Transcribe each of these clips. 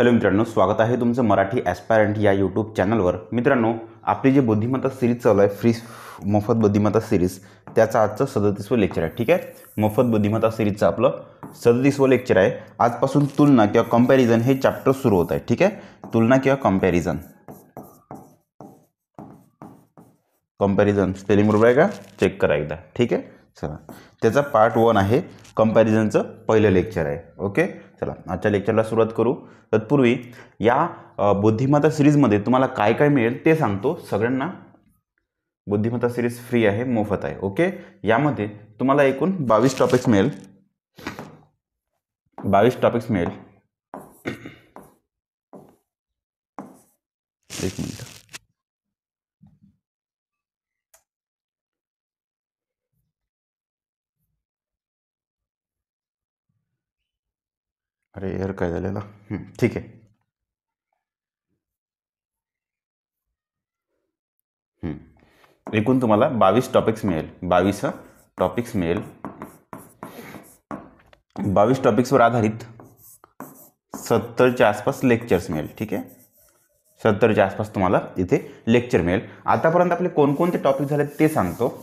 Hello मित्रांनो, स्वागत आहे तुमचं मराठी ॲस्पायरंट या यूट्यूब चॅनलवर। मित्रांनो, आपली जी बुद्धिमत्ता सिरीज चालू आहे, फ्री मोफत बुद्धिमत्ता सिरीज, त्याचं आजचं 37वं लेक्चर आहे। ठीक आहे, मोफत बुद्धिमत्ता सिरीजचं आपलं 37वं लेक्चर आहे। आजपासून तुलना किंवा कंपॅरिझन हे चॅप्टर सुरू होत आहे। ठीक आहे, तुलना किंवा कंपॅरिझन स्पेलिंग बरोबर आहे का चेक करा एकदा। ठीक आहे, चला, त्याचा पार्ट 1 आहे, कंपॅरिझनचं पहिलं लेक्चर आहे। ओके, चला आजच्या लेक्चरला सुरुवात करू। तत्पूर्वी या बुद्धिमत्ता सिरीजमध्ये तुम्हाला काय काय मिळेल ते सांगतो सगळ्यांना। बुद्धिमत्ता सिरीज फ्री आहे, मोफत आहे। ओके, यामध्ये तुम्हाला एकूण 22 टॉपिक्स मिळेल। 22 टॉपिक्स मिळेल। एक मिनिट, अरे यार काय झालेलं। ठीक आहे, एकूण तुम्हाला 22 टॉपिक्स मिळेल। 22 टॉपिक्स मिळेल। 22 टॉपिक्सवर आधारित 70च्या आसपास लेक्चर्स मिळेल। ठीक आहे, 70च्या आसपास तुम्हाला इथे लेक्चर मिळेल। आतापर्यंत आपले कोणकोणते टॉपिक झाले ते सांगतो।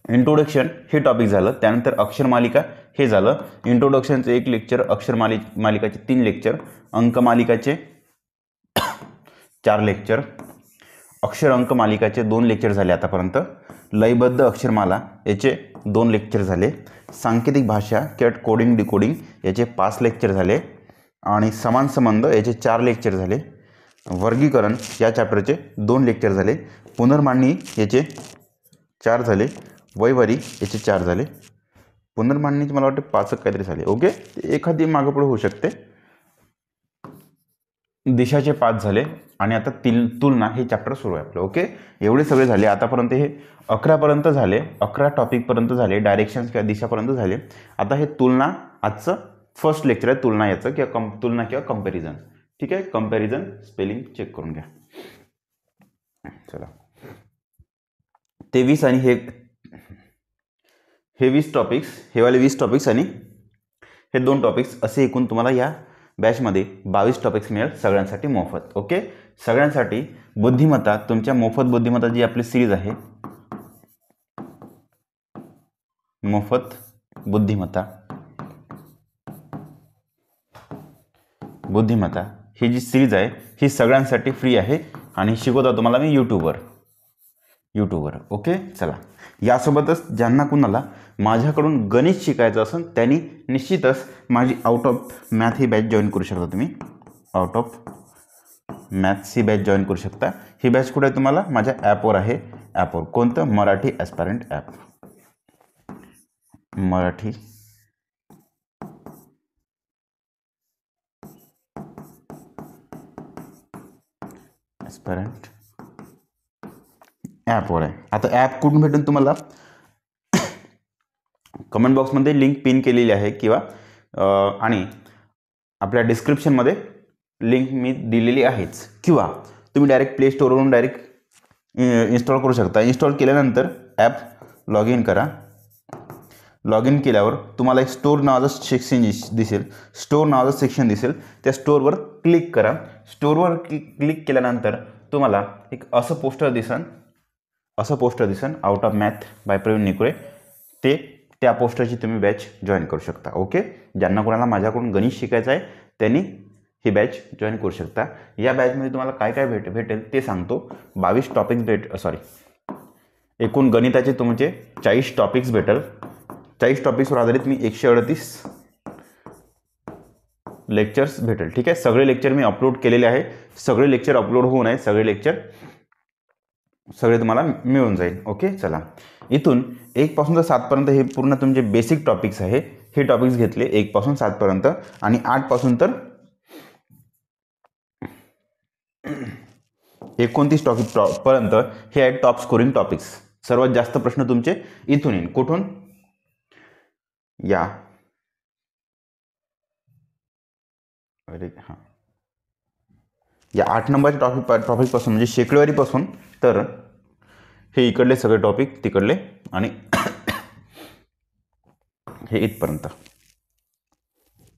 इंट्रोडक्शन हे टॉपिक झालं, त्यानंतर अक्षर मालिका हे झालं। इंट्रोडक्शनचं एक लेक्चर, अक्षर मालिकाचे 3 लेक्चर, अंक मालिकाचे 4 लेक्चर, अक्षर अंक मालिकाचे 2 लेक्चर झाले आतापर्यंत, लयबद्ध अक्षरमाला याचे 2 लेक्चर झाले, सांकेतिक भाषा किंवा कोडिंग डिकोडिंग याचे 5 लेक्चर झाले, आणि समान संबंध याचे 4 लेक्चर झाले, वर्गीकरण या चॅप्टरचे 2 लेक्चर झाले, पुनर्मांडणी याचे 4 झाले, वैवारी याचे 4 झाले, पुनर्मांडणीचे मला वाटतं 5 काहीतरी झाले। ओके, एखादी मागं पुढे होऊ शकते। दिशाचे 5 झाले, आणि आता तुलना हे चॅप्टर सुरू आहे आपलं। ओके, एवढे सगळे झाले आतापर्यंत। हे 11पर्यंत झाले, 11 टॉपिकपर्यंत झाले, डायरेक्शन्स किंवा दिशापर्यंत झाले। आता हे तुलना आजचं फर्स्ट लेक्चर आहे, तुलना याचं किंवा तुलना किंवा कंपॅरिझन। ठीक आहे, कंपॅरिझन स्पेलिंग चेक करून घ्या। चला, 23 आणि हे 20 टॉपिक्स, हे वाले 20 टॉपिक्स आणि हे 2 टॉपिक्स, असे एकूण तुम्हाला या बॅचमध्ये 22 टॉपिक्स मिळेल, सगळ्यांसाठी मोफत। ओके, सगळ्यांसाठी बुद्धिमत्ता, तुमच्या मोफत बुद्धिमत्ता जी आपली सिरीज आहे, मोफत बुद्धिमत्ता ही जी सिरीज आहे ही सगळ्यांसाठी फ्री आहे, आणि शिकवतो तुम्हाला मी यूट्यूबवर। ओके, चला, यासोबतच ज्यांना कुणाला माझ्याकडून गणित शिकायचं असेल त्यांनी निश्चितच माझी out of math he batch join करू शकता। तुम्ही out of maths he batch join करू शकता। ही बॅच कुठे आहे तुम्हाला? माझ्या ॲपवर आहे। ॲपवर कोणतं? मराठी ॲस्पायरंट ॲप, मराठी ॲस्पायरंट ॲपवर आहे। आता ॲप कुठून भेटेल तुम्हाला? कमेंट बॉक्समध्ये लिंक पिन केलेली आहे, किंवा आणि आपल्या डिस्क्रिप्शनमध्ये लिंक मी दिलेली आहेच, किंवा तुम्ही डायरेक्ट प्ले स्टोअरवरून डायरेक्ट इन्स्टॉल करू शकता। इन्स्टॉल केल्यानंतर ॲप लॉग इन करा। लॉग इन केल्यावर तुम्हाला एक स्टोअर नावाचं सेक्शन दिसेल, त्या स्टोअरवर क्लिक करा। स्टोअरवर क्लिक केल्यानंतर तुम्हाला एक असं पोस्टर दिसन, out of math by Praveen Nikule, त्या पोस्टरची तुम्ही बॅच जॉईन करू शकता। ओके, ज्यांना कोणाला माझ्याकडून गणित शिकायचं आहे त्यांनी ही बॅच जॉईन करू शकता। या बॅचमध्ये तुम्हाला काय काय भेटेल ते सांगतो। 22 टॉपिक्स एकूण गणिताचे तुमचे 40 टॉपिक्स भेटेल। 40 टॉपिक्सवर आधारित मी 138 लेक्चर्स भेटेल। ठीक आहे, सगळे लेक्चर मी अपलोड केलेले आहे। सगळे लेक्चर अपलोड होऊ नये, सगळे तुम्हाला मिळून जाईल। ओके, चला, इथून 1 पासून तर 7 पर्यंत हे पूर्ण तुमचे बेसिक टॉपिक्स आहे। हे टॉपिक्स घेतले 1 पासून 7 पर्यंत, आणि 8 पासून तर 29 टॉपिक पर्यंत हे आहेत टॉप स्कोरिंग टॉपिक्स। सर्वात जास्त प्रश्न तुमचे इथून येईल। कुठून? या 8 नंबरच्या टॉपिकपासून, म्हणजे शेकडेवारीपासून तर हे इकडले सगळे टॉपिक, तिकडले, आणि हे इथपर्यंत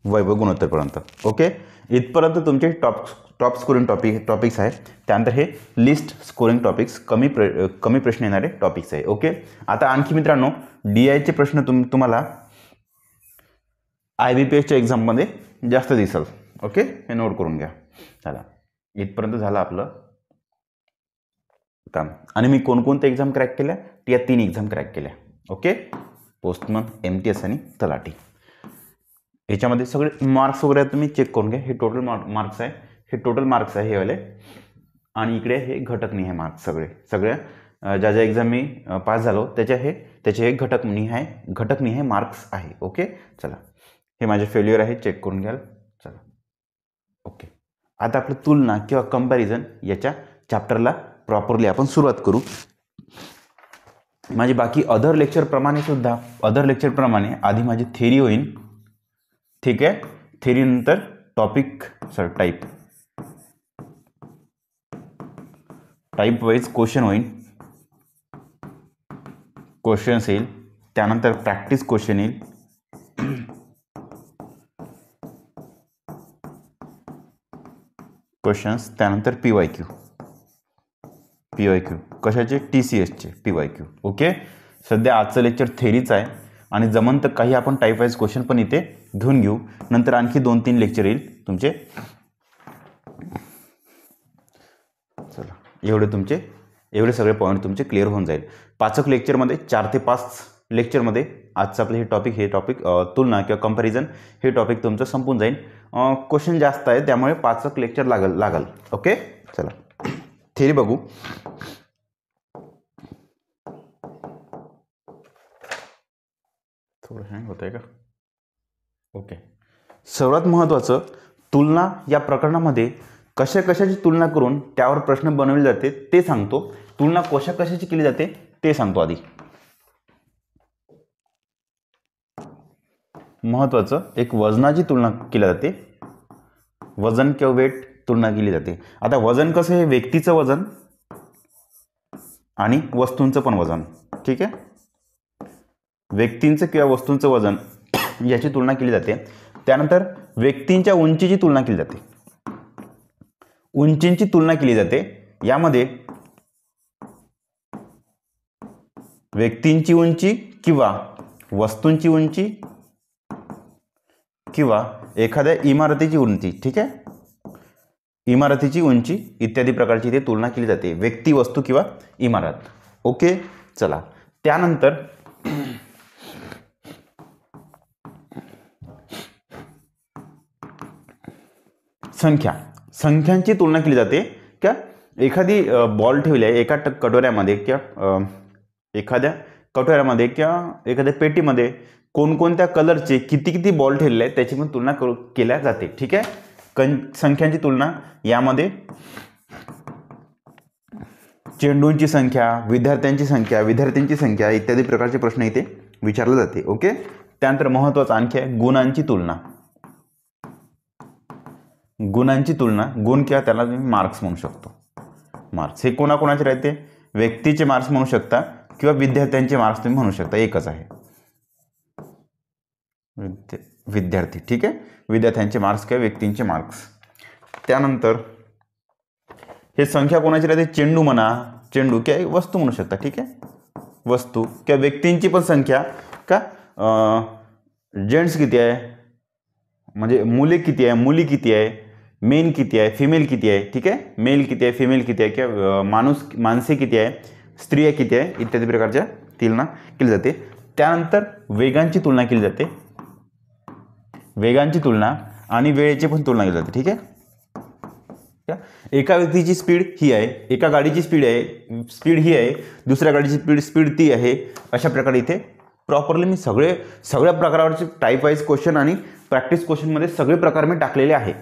वैभव गुणोत्तरपर्यंत. ओके, इथपर्यंत तुमचे टॉप स्कोरिंग टॉपिक्स आहे. त्यानंतर हे लिस्ट स्कोरिंग टॉपिक्स, कमी प्रश्न येणारे टॉपिक्स आहे. ओके, आता आणखी मित्रांनो DIचे प्रश्न तुम्हाला IBPSच्या एक्झाममध्ये जास्त दिसल. ओके, हे नोट करून घ्या. चला, इथपर्यंत झालं आपलं काम. आणि मी कोणकोणत्या एक्झाम क्रॅक केल्या? या 3 एक्झाम क्रॅक केल्या. ओके, पोस्टमन, MTS आणि तलाठी. याच्यामध्ये सगळे मार्क्स वगैरे तुम्ही चेक करून घ्या. हे टोटल मार्क्स आहे, हे टोटल मार्क्स आहे हे वाले. आणि इकडे हे घटकनिहाय मार्क्स सगळ्या ज्या एक्झाम मी पास झालो त्याचे हे घटकनिहाय मार्क्स आहे. ओके, चला, हे माझे फेल्युअर आहे, चेक करून घ्याल. चला, ओके, आता आपलं तुलना किंवा कंपॅरिझन याच्या चॅप्टरला प्रॉपरली आपण सुरुवात करू. माझी बाकी अदर लेक्चरप्रमाणे आधी माझी थेरी होईल. ठीक आहे, थेरी नंतर टाईप वाईज क्वेश्चन होईल, क्वेश्चन्स येईल. त्यानंतर प्रॅक्टिस क्वेश्चन येईल. क्वेश्चन्स, त्यानंतर PYQ कशाचे? TCSचे PYQ. ओके, सध्या आजचं लेक्चर थेरीच आहे आणि जमन तर काही आपण टाईप वाईज क्वेश्चन पण इथे घेऊन घेऊ. नंतर आणखी 2-3 लेक्चर येईल तुमचे. चला, एवढे सगळे पॉईंट तुमचे क्लिअर होऊन जाईल. 5 लेक्चरमध्ये 4 ते 5 लेक्चरमध्ये आजचं आपलं हे टॉपिक तुलना किंवा कंपॅरिझन हे टॉपिक तुमचं संपून जाईल. क्वेश्चन जास्त आहे त्यामुळे 5 लेक्चर लागल. ओके, चला थेरी बघू. थोडं हँग होत आहे का? ओके, सर्वात महत्त्वाचं, तुलना या प्रकरणामध्ये कशाची तुलना करून त्यावर प्रश्न बनवले जाते ते सांगतो. तुलना कशाची केली जाते ते सांगतो आधी. महत्त्वाचं, एक वजनाची तुलना केली जाते. वजन किंवा वेट तुलना केली जाते. आता वजन कसं आहे? व्यक्तीचं वजन आणि वस्तूंचं पण वजन. ठीक आहे, व्यक्तींचं किंवा वस्तूंचं वजन याची तुलना केली जाते. त्यानंतर व्यक्तींच्या उंचीची तुलना केली जाते. उंचींची तुलना केली जाते. यामध्ये व्यक्तींची उंची किंवा वस्तूंची उंची किंवा एखाद्या इमारतीची उंची. ठीक आहे, इमारतीची उंची इत्यादी प्रकारची इथे तुलना केली जाते. व्यक्ती, वस्तू किंवा इमारत. ओके, चला, त्यानंतर संख्यांची तुलना केली जाते. क्या एखादी बॉल ठेवली आहे एका कटोऱ्यामध्ये किंवा एखाद्या एखाद्या पेटीमध्ये कोणकोणत्या कलरचे किती बॉल ठेवलेले आहेत त्याची पण तुलना केल्या जाते. ठीक आहे, संख्यांची तुलना यामध्ये चेंडूंची संख्या, विद्यार्थ्यांची संख्या इत्यादी प्रकारचे प्रश्न इथे विचारले जाते. ओके, त्यानंतर महत्त्वाचं आणखी आहे गुणांची तुलना. गुण किंवा त्याला तुम्ही मार्क्स म्हणू शकतो. मार्क्स हे कोणाकोणाचे राहते? व्यक्तीचे मार्क्स म्हणू शकता किंवा विद्यार्थ्यांचे मार्क्स तुम्ही म्हणू शकता, एकच आहे. विद्यार्थी. ठीक आहे, विद्यार्थ्यांचे मार्क्स किंवा व्यक्तींचे मार्क्स. त्यानंतर हे संख्या कोणाची राहते? चेंडू म्हणा, चेंडू किंवा वस्तू म्हणू शकता. ठीक आहे, वस्तू किंवा व्यक्तींची पण संख्या का जेंट्स किती आहे, म्हणजे मुली किती आहे, मेन किती आहे, फिमेल किती आहे. ठीक आहे, मेल किती आहे, फिमेल किती आहे, किंवा माणसे किती आहे, स्त्रिया किती आहे इत्यादी प्रकारच्या तुलना केली जाते. त्यानंतर वेगांची तुलना केली जाते. वेगांची तुलना आणि वेळेची पण तुलना केली जाते. ठीक आहे, एका व्यक्तीची स्पीड ही आहे, एका गाडीची स्पीड ही आहे, दुसऱ्या गाडीची स्पीड ती आहे. अशा प्रकारे इथे प्रॉपरली मी सगळ्या प्रकारावरचे टाईप वाईज क्वेश्चन आणि प्रॅक्टिस क्वेश्चनमध्ये सगळे प्रकार मी टाकलेले आहे.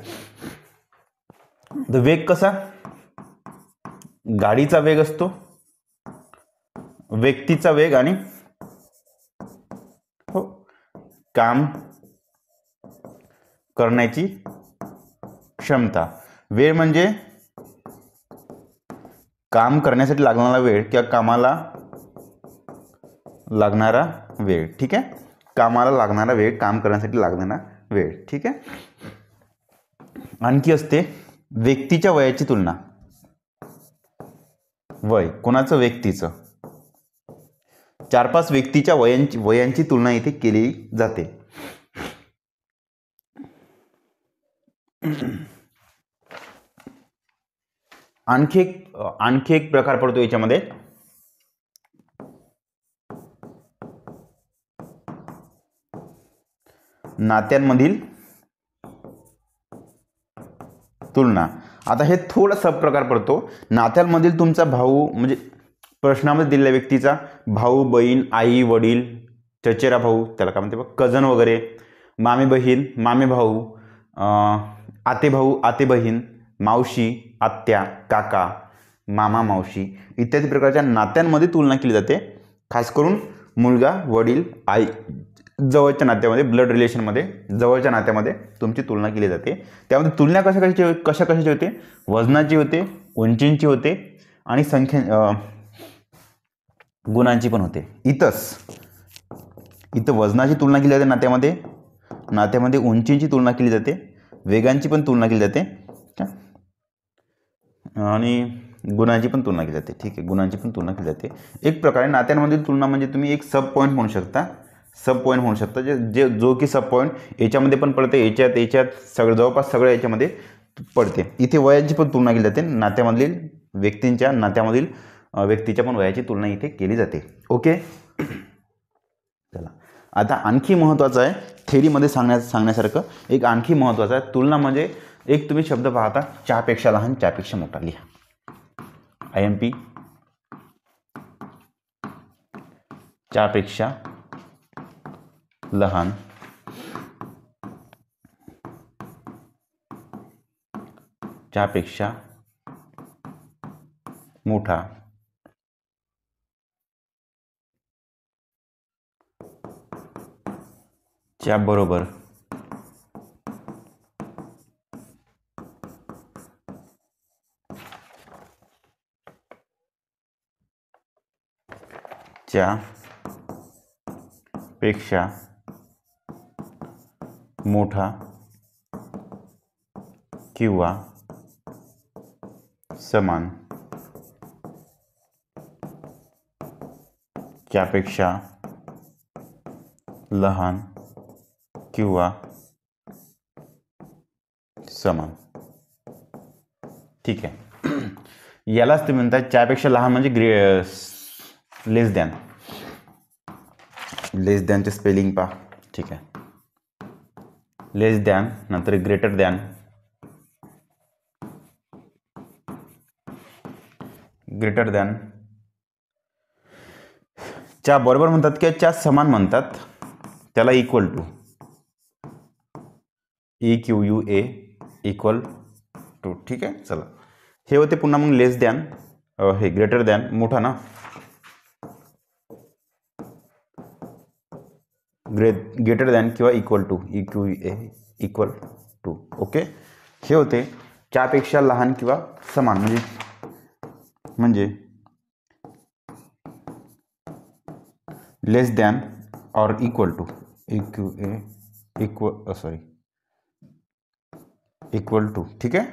वेग कसा? गाडीचा वेग असतो, व्यक्तीचा वेग आणि काम करण्याची क्षमता. वेळ म्हणजे काम करण्यासाठी लागणारा वेळ किंवा कामाला लागणारा वेळ. ठीक आहे, कामाला लागणारा वेळ, काम करण्यासाठी लागणारा वेळ. ठीक आहे. आणखी असते व्यक्तीच्या वयाची तुलना. वय कोणाचं? व्यक्तीचं. 4-5 व्यक्तीच्या वयांची तुलना इथे केली जाते. आणखी एक प्रकार पडतो याच्यामध्ये, नात्यांमधील तुलना. आता हे थोडा सब प्रकार पडतो. नात्यांमधील तुमचा भाऊ, म्हणजे प्रश्नामध्ये दिलेल्या व्यक्तीचा भाऊ, बहीण, आई, वडील, चचेरा भाऊ, त्याला काय म्हणते बघ, कझन वगैरे, मामे बहीण, मामे भाऊ, आते भाऊ, आते बहीण, मावशी, आत्या, काका, मामा, मावशी इत्यादी प्रकारच्या नात्यांमध्ये तुलना केली जाते. खास करून मुलगा, वडील, आई, जवळच्या नात्यामध्ये, ब्लड रिलेशनमध्ये, जवळच्या नात्यामध्ये तुमची तुलना केली जाते. त्यामध्ये तुलना कशाची होते? वजनाची होते, उंचींची होते आणि गुणांची पण होते. इथं वजनाची तुलना केली जाते नात्यामध्ये उंचीची तुलना केली जाते, वेगांची पण तुलना केली जाते आणि गुणांची पण तुलना केली जाते. ठीक आहे, गुणांची पण तुलना केली जाते. एक प्रकारे नात्यांमधील तुलना म्हणजे तुम्ही एक सब पॉईंट म्हणू शकता, जो की सब पॉईंट याच्यामध्ये पण पडते, याच्यात सगळं जवळपास सगळं याच्यामध्ये पडते. इथे वयाची पण तुलना केली जाते, नात्यामधील व्यक्तीच्या पण वयाची तुलना इथे केली जाते. ओके. चला, आता आणखी महत्त्वाचं आहे थेरीमध्ये सांगण्यासारखं एक आणखी महत्त्वाचं आहे. तुलना म्हणजे एक तुम्ही शब्द पाहता, चहापेक्षा लहान, चहापेक्षा मोठा. लिहा IMP. चहापेक्षा लहान, चहापेक्षा मोठा, च्या बरोबर, च्या पेक्षा मोठा किंवा समान, त्यापेक्षा लहान किंवा समान. ठीक आहे. यालाच तुम्ही म्हणतात त्यापेक्षा लहान म्हणजे लेस दॅन. लेस दॅनचे स्पेलिंग पहा. ठीक आहे, लेस दॅन, नंतर ग्रेटर दॅन, ग्रेटर दॅन, च्या बरोबर म्हणतात किंवा च्या समान म्हणतात, त्याला equal to, EQUA, equal to. ठीक आहे. चला, हे होते पुन्हा मग लेस दॅन, हे ग्रेटर दॅन, मोठा ना, ग्रेटर दॅन किंवा equal to, EQUA, equal to. Okay. हे होते च्यापेक्षा लहान किंवा समान म्हणजे लेस दॅन और equal to, EQA, equal to. ठीक आहे.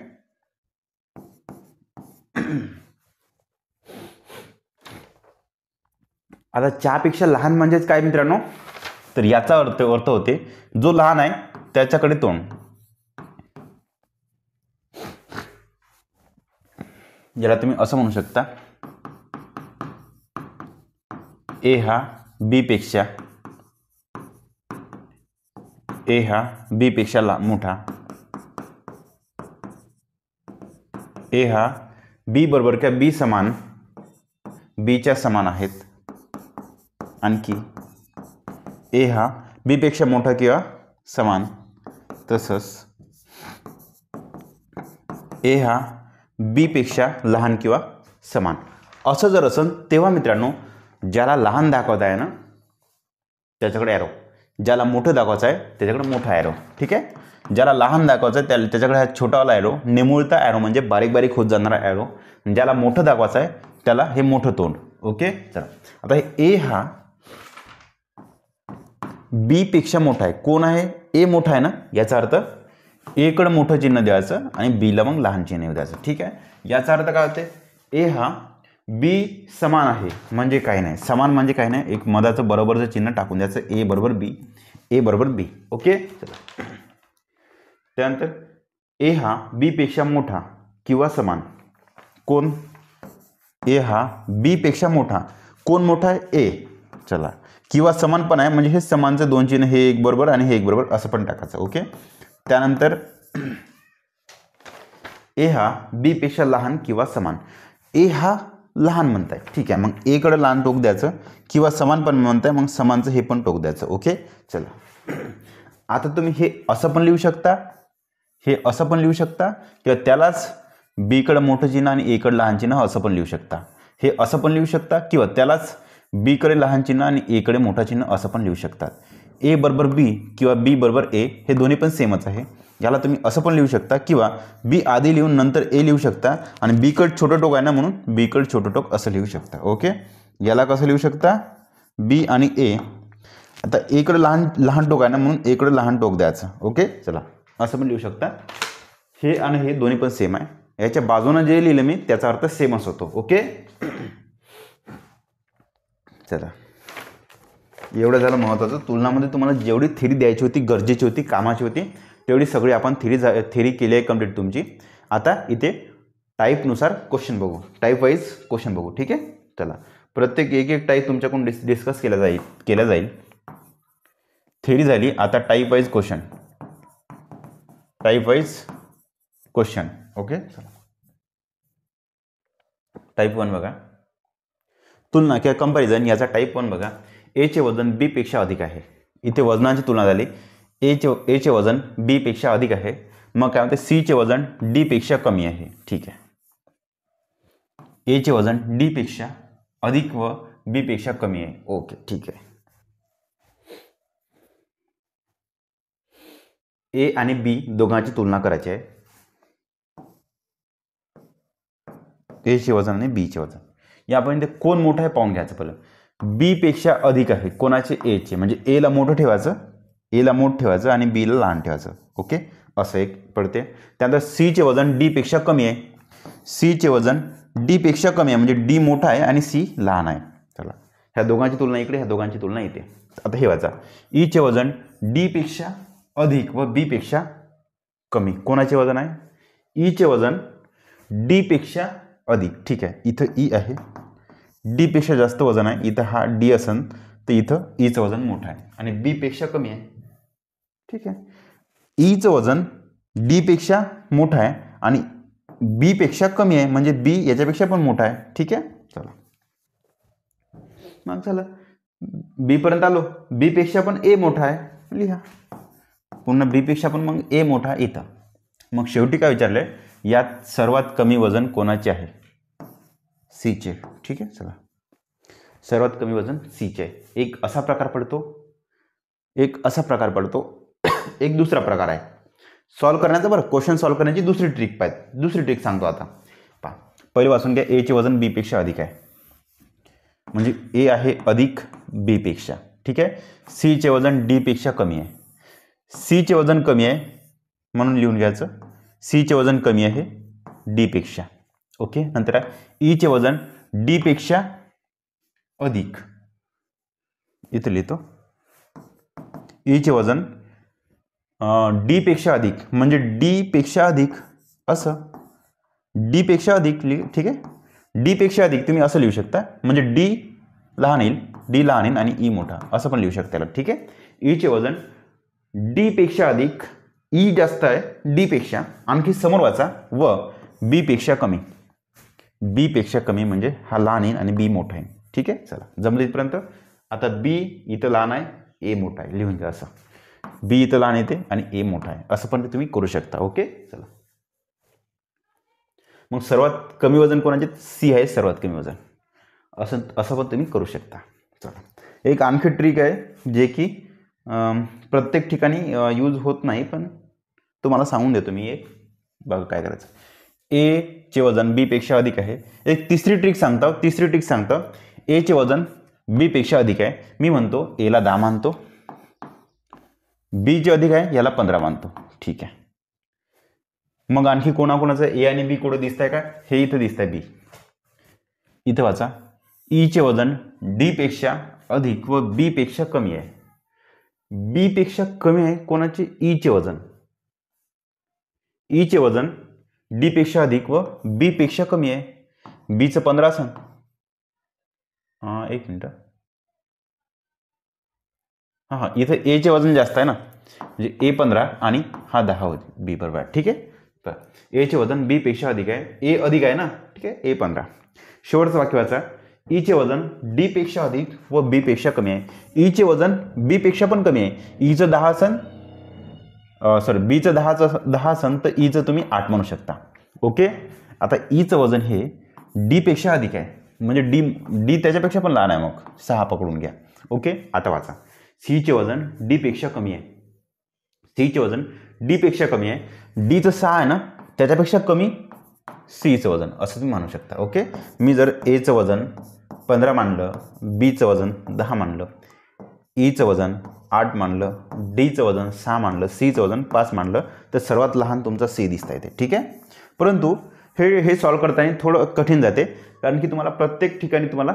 आता च्यापेक्षा लहान म्हणजेच काय मित्रांनो, तर याचा अर्थ होते जो लहान आहे त्याच्याकडे तोंड. याला तुम्ही असं म्हणू शकता, ए हा बी पेक्षा मोठा, ए हा बी बरोबर किंवा बी समान, बीच्या समान आहेत. आणखी ए हा बी पेक्षा मोठा किंवा समान, तसंच ए हा बी पेक्षा लहान किंवा समान. असं जर असेल तेव्हा मित्रांनो, ज्याला लहान दाखवत आहे ना त्याच्याकडे ॲरो, ज्याला मोठं दाखवायचं आहे त्याच्याकडे मोठा ॲरो. ठीक आहे. ज्याला लहान दाखवायचं आहे त्याच्याकडे हा छोटावाला ॲरो, निमुळता ॲरो म्हणजे बारीक बारीक होत जाणारा ॲरो. ज्याला मोठं दाखवायचं आहे त्याला हे मोठं तोंड. ओके. चला, आता हे बी पेक्षा मोठा आहे. कोण आहे? ए मोठा आहे ना, याचा अर्थ ए कडे मोठं चिन्ह द्यायचं आणि बीला मग लहान चिन्ह द्यायचं. ठीक आहे. याचा अर्थ काय होते? ए हा बी समान आहे म्हणजे काय नाही, समान म्हणजे काय नाही, एक मधाचं बरोबरचं चिन्ह टाकून द्यायचं. ए बरोबर बी, ए बरोबर बी. ओके. त्यानंतर ए हा बी पेक्षा मोठा किंवा समान. कोण? ए हा बी पेक्षा मोठा. कोण मोठा आहे? ए. चला, किंवा समान पण आहे म्हणजे हे समानचं दोन चिन्ह, हे एक बरोबर आणि हे एक बरोबर असं पण टाकायचं. ओके. त्यानंतर ए हा बी पेक्षा लहान किंवा समान. ए हा लहान म्हणताय, ठीक आहे, मग ए कडे लहान टोक द्यायचं, किंवा समान पण म्हणताय मग समानचं हे पण टोक द्यायचं. ओके. चला, आता तुम्ही हे असं पण लिहू शकता, हे असं पण लिहू शकता, किंवा त्यालाच बी कडे मोठं चिन्ह आणि ए कडे लहान चिन्ह असं पण लिहू शकता. हे असं पण लिहू शकता, किंवा त्यालाच बी कडे लहान चिन्ह आणि ए कडे मोठा चिन्ह असं पण लिहू शकतात. ए बरोबर बी किंवा बी बरोबर ए हे दोन्ही पण सेमच आहे. याला तुम्ही असं पण लिहू शकता, किंवा बी आधी लिहून नंतर ए लिहू शकता, आणि बी कडे छोटं टोक आहे ना म्हणून बी कडे छोटं टोक असं लिहू शकता. ओके. याला कसं लिहू शकता? बी आणि ए. आता ए कडे लहान टोक आहे ना म्हणून ए कडे लहान टोक द्यायचं. ओके. चला, असं पण लिहू शकता. हे आणि हे दोन्ही पण सेम आहे. याच्या बाजूनं जे लिहिलं मी त्याचा अर्थ सेमच होतो. ओके. चला, एवढं झालं महत्त्वाचं. तुलनामध्ये तुम्हाला जेवढी थेरी द्यायची होती, गरजेची होती, कामाची होती, तेवढी सगळी आपण थेरी केली आहे कंप्लीट तुमची. आता इथे टाईपनुसार क्वेश्चन बघू, टाईप वाईज क्वेश्चन बघू. ठीक आहे. चला, प्रत्येक एक टाईप तुमच्याकडून डिस्कस केला जाईल. थेरी झाली, आता type wise question. Type wise question. Okay. चला, टाईप 1 बघा, तुलना किंवा कंपॅरिझन. याचा टाईप 1 बघा. ए चे वजन बी पेक्षा अधिक आहे. इथे वजनाची तुलना झाली. ए चे वजन बी पेक्षा अधिक आहे. मग काय म्हणते? सी चे वजन डी पेक्षा कमी आहे. ठीक आहे. ए चे वजन डी पेक्षा अधिक व बी पेक्षा कमी आहे. ओके. ठीक आहे. ए आणि बी दोघांची तुलना करायची आहे. ए चे वजन आणि बी चे वजन. यापर्यंत कोण मोठं आहे पाहून घ्यायचं. पहिलं बी पेक्षा अधिक आहे कोणाचे? ए चे. म्हणजे ए ला मोठं ठेवायचं, ए ला मोठं ठेवायचं आणि बी ला लहान ठेवायचं. ओके. असं एक पडते. त्यानंतर सी चे वजन डी पेक्षा कमी आहे. सी चे वजन डी पेक्षा कमी आहे म्हणजे डी मोठा आहे आणि सी लहान आहे. चला, ह्या दोघांची तुलना इकडे, ह्या दोघांची तुलना इथे. आता हे वाचा. ई चे वजन डी पेक्षा अधिक व बी पेक्षा कमी. कोणाचे वजन आहे? ई चे वजन डी पेक्षा अधिक. ठीक आहे. इथं ई आहे, डी पेक्षा जास्त वजन आहे. इथं हा डी असन तर इथं ईचं वजन मोठं आहे आणि बी पेक्षा कमी आहे. ठीक आहे. ईचं वजन डी पेक्षा मोठं आहे आणि बी पेक्षा कमी आहे म्हणजे बी याच्यापेक्षा पण मोठा आहे. ठीक आहे. चला, मग झालं, बी पर्यंत आलो. बी पेक्षा पण ए मोठा आहे, लिहा. पुन्हा बी पेक्षा पण मग ए मोठा इथं. मग शेवटी काय विचारलंय? यात सर्वात कमी वजन कोणाचे आहे? सी चे. ठीक आहे. चला, सर्वात कमी वजन सी चे आहे. एक असा प्रकार पडतो, एक असा प्रकार पडतो, एक दुसरा प्रकार आहे सॉल्व्ह करण्याचा. बरं, क्वेश्चन सॉल्व्ह करण्याची दुसरी ट्रिक पाहिजे. दुसरी ट्रिक सांगतो आता. पहा, पहिले वाचून घ्या. ए चे वजन बी पेक्षा अधिक आहे म्हणजे ए आहे अधिक बी पेक्षा. ठीक आहे. सी चे वजन डी पेक्षा कमी आहे. सी चे वजन कमी आहे म्हणून लिहून घ्यायचं. सी चे वजन कमी आहे डी पेक्षा. ओके. नंतर ई चे वजन डी पेक्षा अधिक. इथे लिहितो. ई चे वजन डी पेक्षा अधिक म्हणजे डी पेक्षा अधिक असं. डी पेक्षा अधिक. ठीक आहे. डी पेक्षा अधिक तुम्ही असं लिहू शकता म्हणजे डी लहान येईल आणि ई मोठा असं पण लिहू शकता. ठीक आहे. ई चे वजन डी पेक्षा अधिक, ई जास्त आहे डी पेक्षा, आणखी समोर वाचा, व बी पेक्षा कमी. बी पेक्षा कमी म्हणजे हा लहान येईल आणि बी मोठा आहे. ठीक आहे. चला, जमलं इथपर्यंत. आता बी इथं लहान आहे, ए मोठा आहे, लिहून घ्या असं. बी इथं लहान येते आणि ए मोठा आहे असं पण तुम्ही करू शकता. ओके. चला, मग सर्वात कमी वजन कोणाचे? सी आहे सर्वात कमी वजन. असं पण तुम्ही करू शकता. चला, एक आणखी ट्रिक आहे जे की प्रत्येक ठिकाणी यूज होत नाही पण तुम्हाला सांगून देतो मी. एक बघा काय करायचं. ए चे वजन बी पेक्षा अधिक आहे. एक तिसरी ट्रिक सांगतो. ए चे वजन बी पेक्षा अधिक आहे. मी म्हणतो एला 10 मानतो बी जे अधिक आहे याला 15 मानतो. ठीक आहे. मग आणखी कोणाकोणाचं ए आणि बी कुठं दिसत आहे का? हे इथं दिसत आहे बी. इथं वाचा, ई चे वजन डी पेक्षा अधिक व बी पेक्षा कमी आहे. बी पेक्षा कमी आहे कोणाचे? ई चे वजन. ई चे वजन डी पेक्षा अधिक व बी पेक्षा कमी आहे. बीचं 15 असेल. एक मिनिट. हां इथं ए चे वजन जास्त आहे ना, म्हणजे ए 15 आणि हा 10 होते. बी बरोबर. ठीक आहे. तर ए चे वजन बी पेक्षा अधिक आहे. ए अधिक आहे ना. ठीक आहे. ए 15. शेवटचं वाक्य वाचा, ई चे वजन डी पेक्षा अधिक व बी पेक्षा कमी आहे. ई चे वजन बी पेक्षा पण कमी आहे. ईचं 10 असन, सॉरी बीचं 10 असन तर ईचं तुम्ही 8 म्हणू शकता. ओके. आता ईचं वजन हे डी पेक्षा अधिक आहे, म्हणजे डी त्याच्यापेक्षा पण लहान आहे, मग 6 पकडून घ्या. ओके. आता वाचा, सी चे वजन डी पेक्षा कमी आहे. सी चे वजन डी पेक्षा कमी आहे. डीचं 6 आहे ना, त्याच्यापेक्षा कमी सीचं वजन, असं तुम्ही म्हणू शकता. ओके. मी जर एचं वजन 15 मानलं, बीचं वजन 10 मानलं, ईचं वजन 8 मानलं, डीचं वजन 6 मानलं, सीचं वजन 5 मानलं, तर सर्वात लहान तुमचा सी दिसता येते. ठीक आहे. परंतु हे सॉल्व करताना थोडं कठीण जाते, कारण की तुम्हाला प्रत्येक ठिकाणी तुम्हाला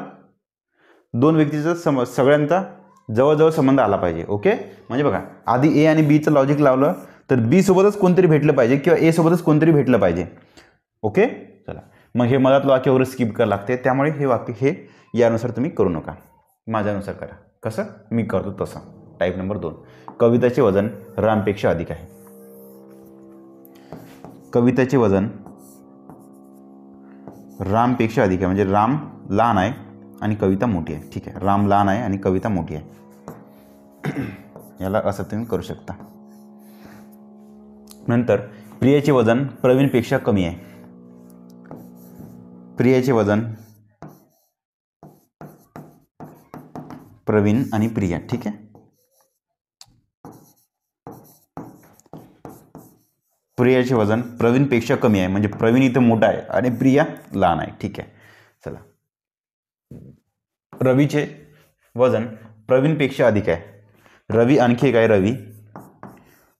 दोन व्यक्तीचा सगळ्यांचा जवळजवळ संबंध आला पाहिजे. ओके. म्हणजे बघा, आधी ए आणि बीचं लॉजिक लावलं तर बी सोबतच कोणतरी भेटलं पाहिजे किंवा ए सोबतच कोणतरी भेटलं पाहिजे. ओके. चला, मग हे मधातलं वाक्य वगैरे स्किप करावं लागते, त्यामुळे हे वाक्य हे यानुसार तुम्ही करू नका, माझ्यानुसार करा. कसं मी करतो तसं. टाईप नंबर 2, कविताचे वजन रामपेक्षा अधिक आहे. कविताचे वजन रामपेक्षा अधिक आहे, म्हणजे राम लहान आहे आणि कविता मोठी आहे. ठीक आहे. राम लहान आहे आणि कविता मोठी आहे. याला असं तुम्ही करू शकता. नंतर प्रियाचे वजन प्रवीणपेक्षा कमी आहे. प्रियाचे वजन प्रवीण आणि प्रिया. ठीक आहे. प्रियाचे वजन प्रवीणपेक्षा कमी आहे, म्हणजे प्रवीण इथं मोठा आहे आणि प्रिया लहान आहे. ठीक आहे. चला, रवीचे वजन प्रवीणपेक्षा अधिक आहे. रवी आणखी एक आहे, रवी,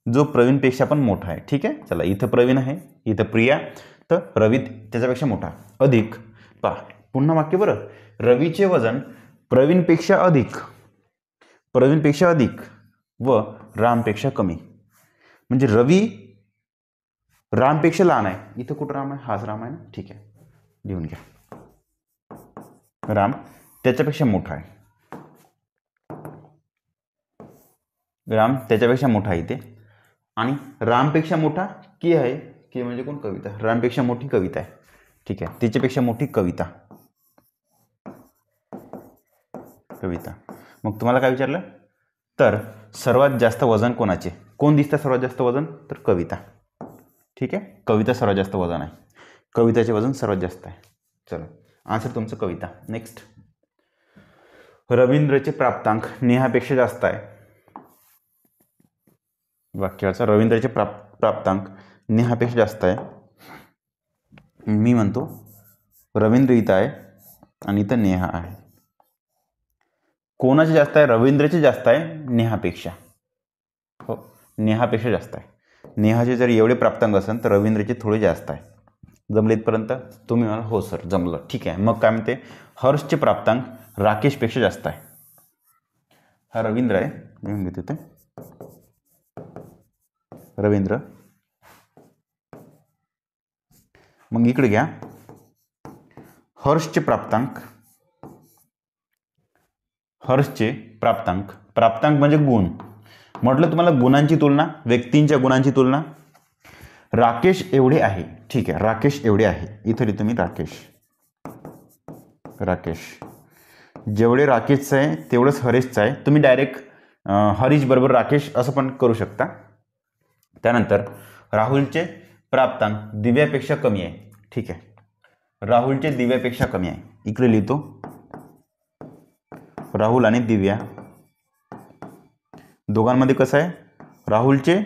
जो प्रवीणपेक्षा पण मोठा आहे. ठीक आहे. चला, इथं प्रवीण आहे, इथं प्रिया, तर रवी त्याच्यापेक्षा मोठा. अधिक पहा पुन्हा वाक्य बरं, रवीचे वजन प्रवीणपेक्षा अधिक व रामपेक्षा कमी, म्हणजे रवी रामपेक्षा लहान आहे. इथं कुठं राम आहे? हाच राम आहे ना. ठीक आहे, लिहून घ्या. राम त्याच्यापेक्षा मोठा आहे. राम त्याच्यापेक्षा मोठा आहे इथे. आणि रामपेक्षा मोठा की आहे, की म्हणजे कोण? कविता. रामपेक्षा मोठी कविता आहे. ठीक आहे. तिच्यापेक्षा मोठी कविता. मग तुम्हाला काय विचारलं? तर सर्वात जास्त वजन कोणाचे? कोण दिसतं सर्वात जास्त वजन? तर कविता. ठीक आहे. कविता सर्वात जास्त वजन आहे. कविताचे वजन सर्वात जास्त आहे. चलो, आन्सर तुमचं कविता. नेक्स्ट, रवींद्रचे प्राप्तांक नेहापेक्षा जास्त आहे. वाक्याचा रवींद्रचे प्राप्तांक नेहापेक्षा जास्त आहे. मी म्हणतो रवींद्र इथं आहे आणि इथं नेहा आहे. कोणाचे जास्त आहे? रवींद्रचे जास्त आहे नेहापेक्षा. हो, नेहापेक्षा जास्त आहे. नेहाचे जर एवढे प्राप्तांक असेल तर रवींद्रचे थोडे जास्त आहे. जमले इथपर्यंत? तुम्ही मला हो सर जमलं. ठीक आहे. मग काय म्हणते? हर्षचे प्राप्तांक राकेशपेक्षा जास्त आहे. हा रवींद्र आहे, लिहून घेतो ते रवींद्र. मग इकडे घ्या, हर्षचे प्राप्तांक प्राप्तांक म्हणजे गुण. म्हटलं तुम्हाला गुणांची तुलना, व्यक्तींच्या गुणांची तुलना. राकेश एवढे आहे. ठीक आहे, राकेश एवढे आहे. इथं लिहितो मी राकेश. जेवढे राकेशचं आहे तेवढंच हरीशचं आहे. तुम्ही डायरेक्ट हरीश बरोबर राकेश असं पण करू शकता. त्यानंतर राहुलचे प्राप्तांक दिव्यापेक्षा कमी आहे. ठीक आहे, राहुलचे दिव्यापेक्षा कमी आहे. इकडे लिहितो राहुल आणि दिव्या, दोघांमध्ये कसं आहे? राहुलचे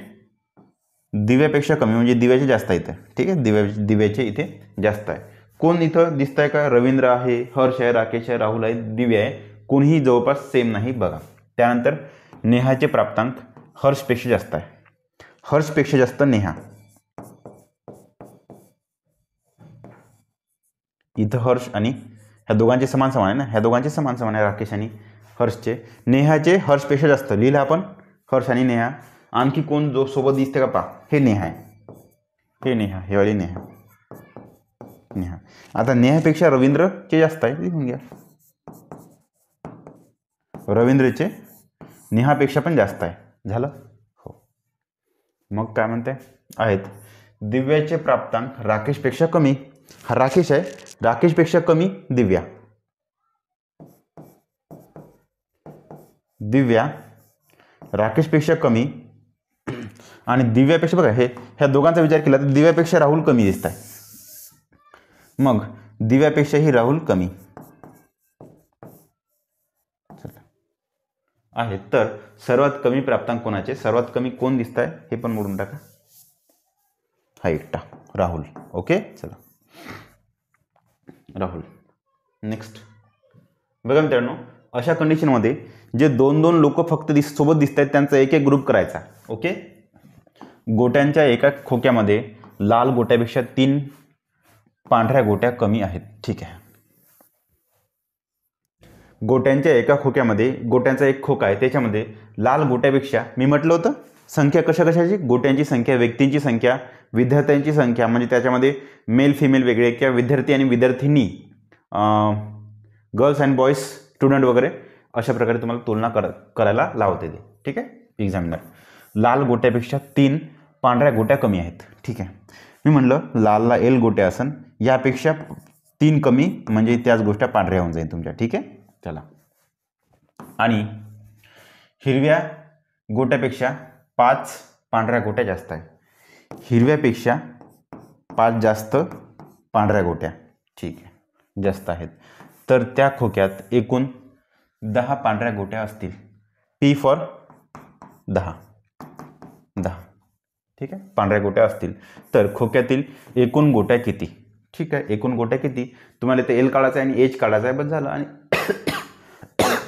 दिव्यापेक्षा कमी, म्हणजे दिव्याचे जास्त आहे इथे. ठीक आहे, दिव्याचे इथे जास्त आहे. कोण इथं दिसत आहे का? रवींद्र आहे, हर्ष आहे, राकेश आहे, राहुल आहे, दिव्या आहे. कोणीही जवळपास सेम नाही बघा. त्यानंतर नेहाचे प्राप्तांक हर्षपेक्षा जास्त आहे. हर्षपेक्षा जास्त नेहा. इथं हर्ष आणि ह्या दोघांचे समान समान आहे ना, ह्या दोघांचे समान समान आहे, राकेश आणि हर्षचे. नेहाचे हर्षपेक्षा जास्त लिहिलं आपण, हर्ष आणि नेहा. आणखी कोण जो सोबत दिसते का पहा, हे नेहा आहे, हे नेहा, हे वाली नेहा. नेहा आता नेहापेक्षा रवींद्रचे जास्त आहे, लिहून घ्या. रवींद्रचे नेहापेक्षा पण जास्त आहे. झालं हो. मग काय म्हणते आहेत, दिव्याचे प्राप्तांक राकेशपेक्षा कमी. हा राकेश आहे, राकेशपेक्षा कमी दिव्या. दिव्या राकेशपेक्षा कमी आणि दिव्यापेक्षा बघा, हे ह्या दोघांचा विचार केला तर दिव्यापेक्षा राहुल कमी दिसत आहे. मग दिव्यापेक्षाही राहुल कमी आहे. तर सर्वात कमी प्राप्तांक कोणाचे, सर्वात कमी कोण दिसत आहे हे पण मोडून टाका. हा एकटा राहुल. ओके चला राहुल. नेक्स्ट बघा मित्रांनो, अशा कंडिशनमध्ये जे दोन दोन लोक फक्त सोबत दिसत आहेत त्यांचा एक एक ग्रुप करायचा. ओके, गोट्यांच्या एका खोक्यामध्ये लाल गोट्यापेक्षा 3 पांढऱ्या गोट्या कमी आहेत. ठीक आहे, गोट्यांच्या एका खोक्यामध्ये, गोट्यांचा एक खोका आहे त्याच्यामध्ये लाल गोट्यापेक्षा, मी म्हटलं होतं संख्या कशा कशाची, गोट्यांची संख्या, व्यक्तींची संख्या, विद्यार्थ्यांची संख्या, म्हणजे त्याच्यामध्ये मेल फिमेल वेगळे किंवा विद्यार्थी आणि विद्यार्थिनी, गर्ल्स अँड बॉईज, स्टुडंट वगैरे, अशा प्रकारे तुम्हाला तुलना करायला लावते ते. ठीक आहे एक्झामिनर. लाल गोट्यापेक्षा 3 पांढऱ्या गोट्या कमी आहेत. ठीक आहे, मी म्हणलं लालला L गोट्या असन, यापेक्षा 3 कमी म्हणजे त्याच गोष्टी पांढऱ्या होऊन जाईल तुमच्या. ठीक आहे चला. आणि हिरव्या गोट्यापेक्षा 5 पांढऱ्या गोट्या जास्त आहे. हिरव्यापेक्षा 5 जास्त पांढऱ्या गोट्या. ठीक आहे जास्त आहेत. तर त्या खोक्यात एकूण 10 पांढऱ्या गोट्या असतील. P for 10. ठीक आहे, पांढऱ्या गोट्या असतील. तर खोक्यातील एकूण गोट्या किती. ठीक आहे, एकूण गोट्या किती, तुम्हाला ते L काढायचं आहे आणि H काढायचं आहे, बस झालं. आणि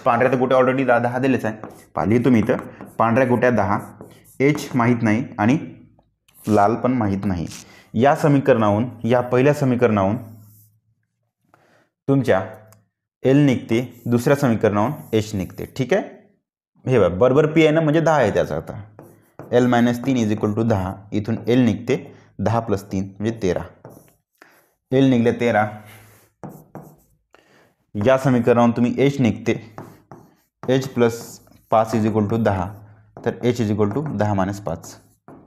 पांढऱ्या तर गोट्या ऑलरेडी 10 दिलेच आहे. पाहिली तुम्ही इथं पांढऱ्या गोट्या 10, H माहीत नाही आणि लाल पण माहीत नाही. या समीकरणावरून, या पहिल्या समीकरणावरून तुमच्या L निघते, दुसऱ्या समीकरणावरून H निघते. ठीक आहे, हे बघ बरोबर P आहे ना, म्हणजे 10 आहे त्याचा अर्थ. L - 3 = 10. इथून L निघते 10 + 3 म्हणजे 13. L निघले 13. या समीकरणावरून तुम्ही H निघते, H + 5 = 10. तर H = 10 - 5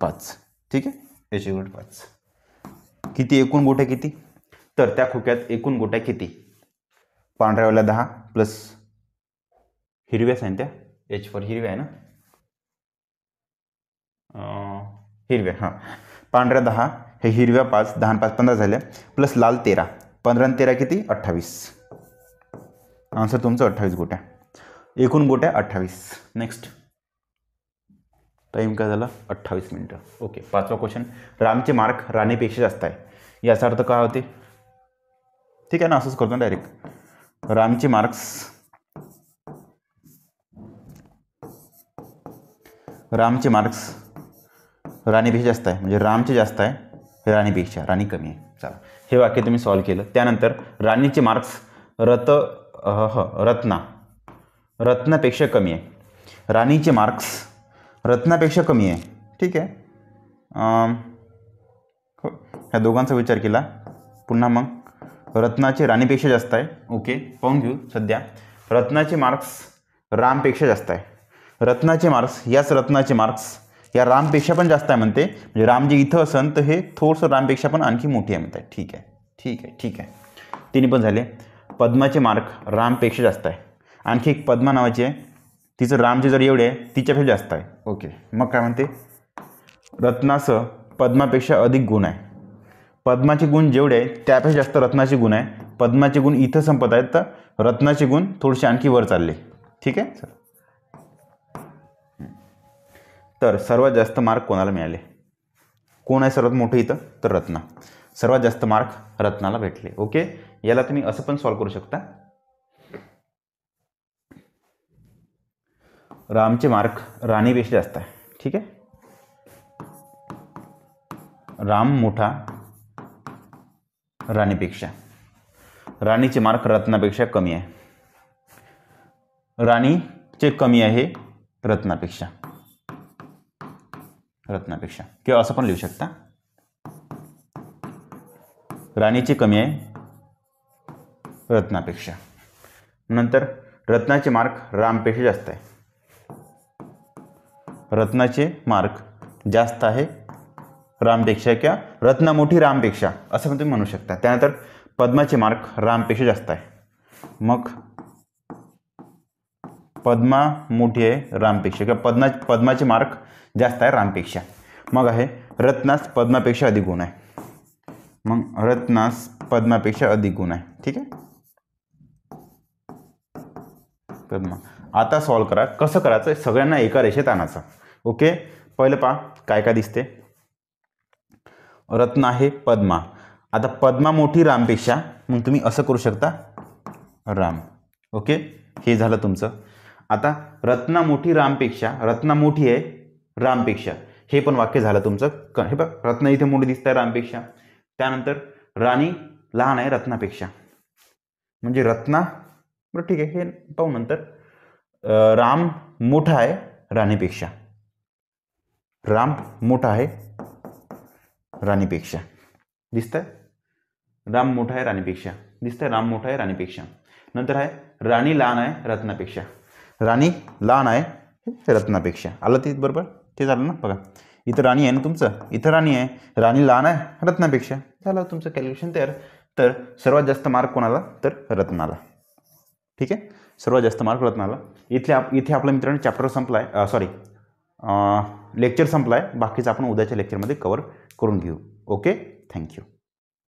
5. ठीक आहे, H = 5. किती एकूण गोट्या किती, तर त्या खोक्यात एकूण गोट्या किती, पांढऱ्यावाल्या 10 प्लस हिरव्या सांगत्या, H फॉर हिरव्या आहे ना, हिरव्या, हां पांढऱ्या 10, हे हिरव्या 5, 10 आणि 5 15 झाल्या, प्लस लाल 13, 15 आणि 13 किती 28. आन्सर तुमचं 28 गोट्या. एकूण गोट्या 28. नेक्स्ट टाईम काय झाला 28 मिनिटं. ओके, 5वा क्वेश्चन. रामचे मार्क राणीपेक्षा जास्त आहे. याचा अर्थ काय होते, ठीक आहे ना, असंच करतो डायरेक्ट. रामचे मार्क्स राणीपेक्षा जास्त आहे, म्हणजे रामचे जास्त आहे राणीपेक्षा, राणी कमी आहे. चला, हे वाक्य तुम्ही सॉल्व केलं. त्यानंतर राणीचे मार्क्स रत्नापेक्षा कमी आहे. राणीचे मार्क्स रत्नापेक्षा कमी आहे. ठीक आहे, ह्या दोघांचा विचार केला. पुन्हा मग रत्नाचे राणीपेक्षा जास्त आहे. ओके, पाहून घेऊ. सध्या रत्नाचे मार्क्स रामपेक्षा जास्त आहे. रत्नाचे मार्क्स या रामपेक्षा पण जास्त आहे म्हणते, म्हणजे राम जे इथं असन तर हे थोडंसं रामपेक्षा पण आणखी मोठी आहे म्हणते. ठीक आहे. तिन्ही पण झाले. पद्माचे मार्क रामपेक्षा जास्त आहे. आणखी एक पद्मा नावाची आहे, तिचं रामचे जर एवढे आहे तिच्यापेक्षा जास्त आहे. ओके, मग काय म्हणते, रत्नासह पद्मापेक्षा अधिक गुण आहे. पद्माचे गुण जेवढे आहे त्यापेक्षा जास्त रत्नाचे गुण आहे. पद्माचे गुण इथं संपत आहेत, तर रत्नाचे गुण थोडेसे आणखी वर चालले. ठीक आहे, तर सर्वात जास्त मार्क कोणाला मिळाले, कोण आहे सर्वात मोठं इथं, तर रत्ना. सर्वात जास्त मार्क रत्नाला भेटले. ओके, याला तुम्ही असं पण सॉल्व करू शकता. रामचे मार्क राणीपेक्षा जास्त आहे. ठीक आहे. राम मोठा राणीपेक्षा. राणीचे मार्क रत्नापेक्षा कमी आहे. राणीचे कमी आहे रत्नापेक्षा. रत्नापेक्षा किंवा असं पण लिहू शकता, राणीचे कमी आहे रत्नापेक्षा. नंतर रत्नाचे मार्क रामपेक्षा जास्त आहे. रत्नाचे मार्क जास्त आहे रामपेक्षा किंवा रत्ना मोठी रामपेक्षा असं पण तुम्ही म्हणू शकता. त्यानंतर पद्माचे मार्क रामपेक्षा जास्त आहे. मग पद्मा मोठी आहे रामपेक्षा किंवा पद्माचे मार्क जास्त आहे रामपेक्षा. मग आहे रत्नास पद्मापेक्षा अधिक गुण आहे. मग रत्नास पद्मापेक्षा अधिक गुण आहे. ठीक आहे. पद्मा. आता सॉल्व करा. कसं करायचं, सगळ्यांना एका रेषेत आणायचं. ओके. पहिलं पहा काय काय दिसते. रत्ना आहे पद्मा. आता पद्मा मोठी रामपेक्षा, मग तुम्ही असं करू शकता राम. ओके. हे झालं तुमचं. आता रत्ना मोठी रामपेक्षा, रत्ना मोठी आहे रामपेक्षा, हे पण वाक्य झालं तुमचं. हे बघ, रत्ना इथे मोठी दिसत आहे रामपेक्षा. त्यानंतर राणी लहान आहे रत्नापेक्षा, म्हणजे रत्ना, बरं ठीक आहे हे पाहू नंतर. राम मोठा आहे राणीपेक्षा. राम मोठा आहे राणीपेक्षा. दिसतंय राम मोठा आहे राणीपेक्षा. दिसतंय राम मोठा आहे राणीपेक्षा. नंतर आहे राणी लहान आहे रत्नापेक्षा. राणी लहान आहे रत्नापेक्षा. आलं ते बरोबर. ते झालं ना. बघा इथं राणी आहे ना तुमचं, इथं राणी आहे, राणी लहान आहे रत्नापेक्षा. झालं तुमचं कॅल्क्युलेशन तयार. तर सर्वात जास्त मार्क कोणाला, तर रत्नाला. ठीक आहे. सर्वात जास्त मार्क रत्नाला. इथे आपल्या मित्रांनो चॅप्टर संपला आहे, सॉरी लेक्चर संपला आहे. बाकीचं आपण उद्याच्या लेक्चरमध्ये कवर करून घेऊ. ओके. थँक्यू.